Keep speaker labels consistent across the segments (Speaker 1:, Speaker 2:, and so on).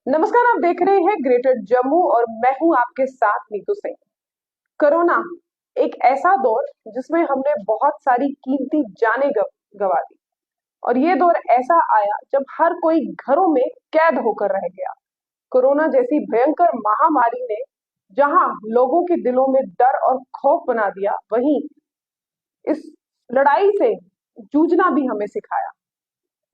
Speaker 1: नमस्कार, आप देख रहे हैं ग्रेटर जम्मू और मैं हूं आपके साथ नीतू सिंह। कोरोना एक ऐसा दौर जिसमें हमने बहुत सारी कीमती जानें गवा दी और ये दौर ऐसा आया जब हर कोई घरों में कैद होकर रह गया। कोरोना जैसी भयंकर महामारी ने जहां लोगों के दिलों में डर और खौफ बना दिया, वहीं इस लड़ाई से जूझना भी हमें सिखाया।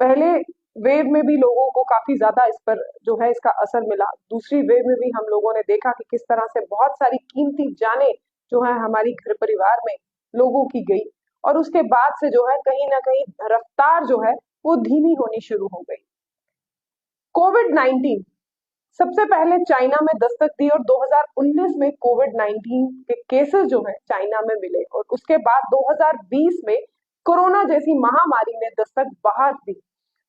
Speaker 1: पहले वेव में भी लोगों को काफी ज्यादा इस पर जो है इसका असर मिला। दूसरी वेव में भी हम लोगों ने देखा कि किस तरह से बहुत सारी कीमती जानें जो है हमारी घर परिवार में लोगों की गई और उसके बाद से जो है कहीं ना कहीं रफ्तार जो है वो धीमी होनी शुरू हो गई। कोविड 19 सबसे पहले चाइना में दस्तक दी और 2019 में कोविड 19 के केसेस जो है चाइना में मिले और उसके बाद 2020 में कोरोना जैसी महामारी ने दस्तक बाहर दी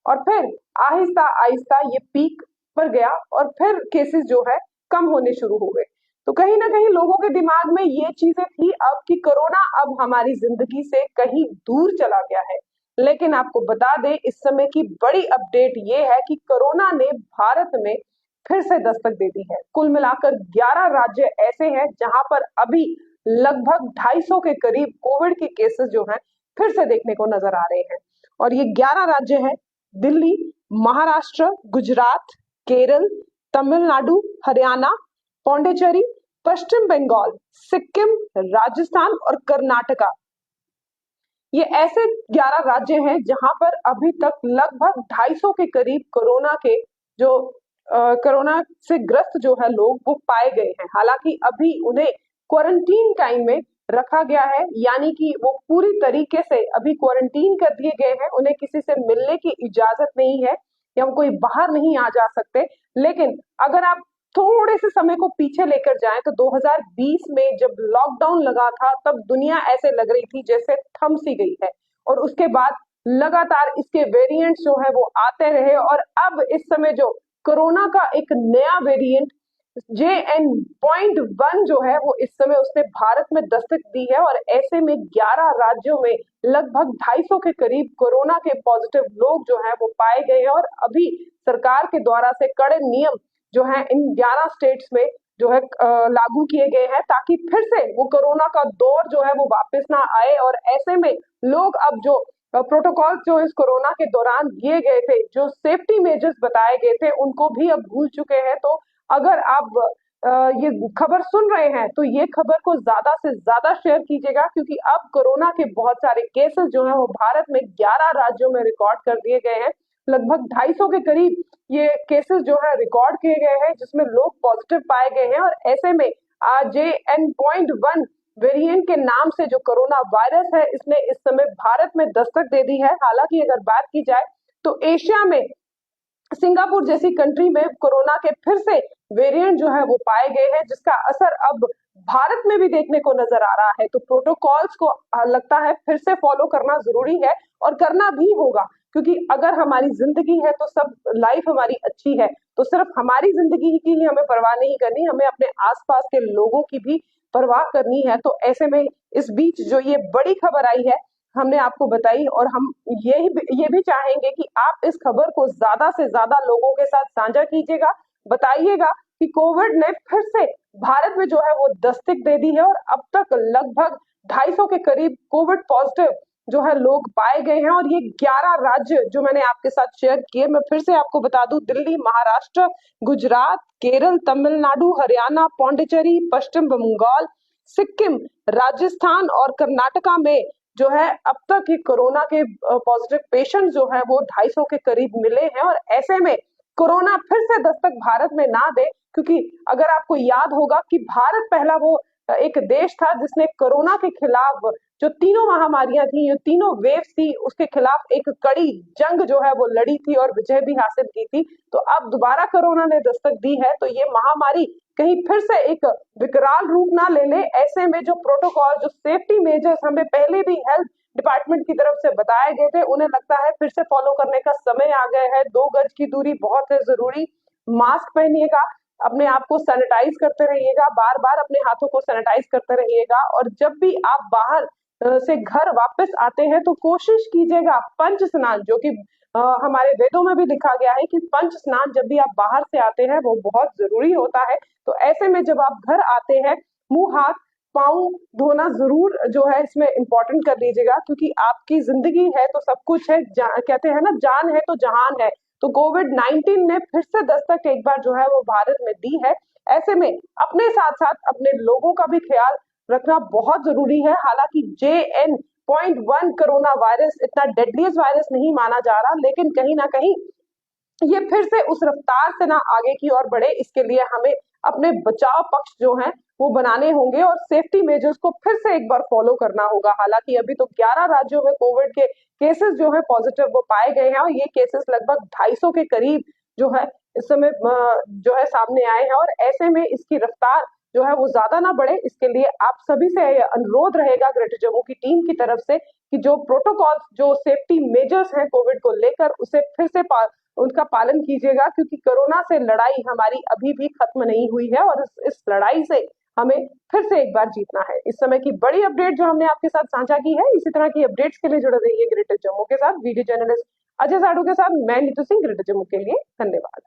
Speaker 1: और फिर आहिस्ता आहिस्ता ये पीक पर गया और फिर केसेस जो है कम होने शुरू हो गए। तो कहीं ना कहीं लोगों के दिमाग में ये चीजें थी अब कि कोरोना अब हमारी जिंदगी से कहीं दूर चला गया है। लेकिन आपको बता दें, इस समय की बड़ी अपडेट ये है कि कोरोना ने भारत में फिर से दस्तक दे दी है। कुल मिलाकर 11 राज्य ऐसे हैं जहां पर अभी लगभग 250 के करीब कोविड के केसेस जो हैं फिर से देखने को नजर आ रहे हैं। और ये 11 राज्य हैं: दिल्ली, महाराष्ट्र, गुजरात, केरल, तमिलनाडु, हरियाणा, पौंडीचेरी, पश्चिम बंगाल, सिक्किम, राजस्थान और कर्नाटका। ये ऐसे 11 राज्य हैं जहां पर अभी तक लगभग 250 के करीब कोरोना के जो कोरोना से ग्रस्त जो है लोग वो पाए गए हैं। हालांकि अभी उन्हें क्वारंटीन टाइम में रखा गया है, यानी कि वो पूरी तरीके से अभी क्वारंटीन कर दिए गए हैं। उन्हें किसी से मिलने की इजाजत नहीं है या वो कोई बाहर नहीं आ जा सकते। लेकिन अगर आप थोड़े से समय को पीछे लेकर जाएं तो 2020 में जब लॉकडाउन लगा था तब दुनिया ऐसे लग रही थी जैसे थम सी गई है और उसके बाद लगातार इसके वेरिएंट्स जो है वो आते रहे और अब इस समय जो कोरोना का एक नया वेरिएंट JN.1 जो है वो इस समय उसने भारत में दस्तक दी है और ऐसे में 11 राज्यों में लगभग 250 के करीब कोरोना के पॉजिटिव लोग जो है वो पाए गए हैं। और अभी सरकार के द्वारा से कड़े नियम जो है इन 11 स्टेट्स में जो है लागू किए गए हैं ताकि फिर से वो कोरोना का दौर जो है वो वापस ना आए। और ऐसे में लोग अब जो प्रोटोकॉल जो इस कोरोना के दौरान दिए गए थे, जो सेफ्टी मेजर्स बताए गए थे, उनको भी अब भूल चुके हैं। तो अगर आप ये खबर सुन रहे हैं तो ये खबर को ज्यादा से ज्यादा शेयर कीजिएगा, क्योंकि अब कोरोना के बहुत सारे केसेस जो हैं वो भारत में 11 राज्यों में रिकॉर्ड कर दिए गए हैं। लगभग 250 के करीब ये केसेस जो है रिकॉर्ड किए गए हैं जिसमें लोग पॉजिटिव पाए गए हैं। और ऐसे में JN.1 वेरिएंट के नाम से जो कोरोना वायरस है इसने इस समय भारत में दस्तक दे दी है। हालांकि अगर बात की जाए तो एशिया में सिंगापुर जैसी कंट्री में कोरोना के फिर से वेरिएंट जो है वो पाए गए हैं जिसका असर अब भारत में भी देखने को नजर आ रहा है। तो प्रोटोकॉल्स को लगता है फिर से फॉलो करना जरूरी है और करना भी होगा, क्योंकि अगर हमारी जिंदगी है तो सब लाइफ हमारी अच्छी है। तो सिर्फ हमारी जिंदगी की ही हमें परवाह नहीं करनी, हमें अपने आसपास के लोगों की भी परवाह करनी है। तो ऐसे में इस बीच जो ये बड़ी खबर आई है हमने आपको बताई और हम ये भी चाहेंगे कि आप इस खबर को ज्यादा से ज्यादा लोगों के साथ साझा कीजिएगा। बताइएगा कि कोविड ने फिर से भारत में जो है वो दस्तक दे दी है और अब तक लगभग 250 के करीब कोविड पॉजिटिव जो है लोग पाए गए हैं। और ये 11 राज्य जो मैंने आपके साथ शेयर किए, मैं फिर से आपको बता दूं: दिल्ली, महाराष्ट्र, गुजरात, केरल, तमिलनाडु, हरियाणा, पौंडीचेरी, पश्चिम बंगाल, सिक्किम, राजस्थान और कर्नाटका में जो है अब तक ही कोरोना के पॉजिटिव पेशेंट जो है वो 250 के करीब मिले हैं। और ऐसे में कोरोना फिर से दस्तक भारत में ना दे, क्योंकि अगर आपको याद होगा कि भारत पहला वो एक देश था जिसने कोरोना के खिलाफ जो तीनों महामारियां थी, ये तीनों वेव्स थी, उसके खिलाफ एक कड़ी जंग जो है वो लड़ी थी और विजय भी हासिल की थी। तो अब दोबारा कोरोना ने दस्तक दी है तो ये महामारी कहीं फिर से एक विकराल रूप ना ले ले। ऐसे में जो प्रोटोकॉल, जो सेफ्टी मेजर्स हमें पहले भी हेल्थ डिपार्टमेंट की तरफ से बताए गए थे, उन्हें लगता है फिर से फॉलो करने का समय आ गया है। 2 गज की दूरी बहुत है जरूरी, मास्क पहनिएगा, अपने आप को सैनिटाइज करते रहिएगा, बार बार अपने हाथों को सैनिटाइज करते रहिएगा। और जब भी आप बाहर से घर वापस आते हैं तो कोशिश कीजिएगा पंच स्नान, जो कि हमारे वेदों में भी लिखा गया है कि पंच स्नान जब भी आप बाहर से आते हैं वो बहुत जरूरी होता है। तो ऐसे में जब आप घर आते हैं, मुंह हाथ पाँव धोना जरूर जो है इसमें इम्पोर्टेंट कर लीजिएगा, क्योंकि आपकी जिंदगी है तो सब कुछ है। कहते हैं ना, जान है तो जहान है। तो कोविड-19 ने फिर से दस्तक एक बार जो है वो भारत में दी है। ऐसे में अपने साथ साथ अपने लोगों का भी ख्याल रखना बहुत जरूरी है। हालांकि JN.1 कोरोना वायरस इतना डेडलीस्ट वायरस नहीं माना जा रहा, लेकिन कहीं ना कहीं ये फिर से उस रफ्तार से ना आगे की ओर बढ़े, इसके लिए हमें अपने बचाव पक्ष जो हैं वो बनाने होंगे और सेफ्टी मेजर्स को फिर से एक बार फॉलो करना होगा। हालांकि अभी तो 11 राज्यों में कोविड के केसेस जो है पॉजिटिव वो पाए गए हैं और ये केसेस लगभग 250 के करीब जो है इस समय जो है सामने आए हैं। और ऐसे में इसकी रफ्तार जो है वो ज्यादा ना बढ़े, इसके लिए आप सभी से अनुरोध रहेगा ग्रेटर जम्मू की टीम की तरफ से कि जो प्रोटोकॉल्स, जो सेफ्टी मेजर्स हैं कोविड को लेकर, उसे फिर से उनका पालन कीजिएगा, क्योंकि कोरोना से लड़ाई हमारी अभी भी खत्म नहीं हुई है और इस लड़ाई से हमें फिर से एक बार जीतना है। इस समय की बड़ी अपडेट जो हमने आपके साथ साझा की है, इसी तरह की अपडेट्स के लिए जुड़े रहिए ग्रेटर जम्मू के साथ। वीडियो जर्नलिस्ट अजय साडू के साथ मैं नीतू सिंह, ग्रेटर जम्मू के लिए। धन्यवाद।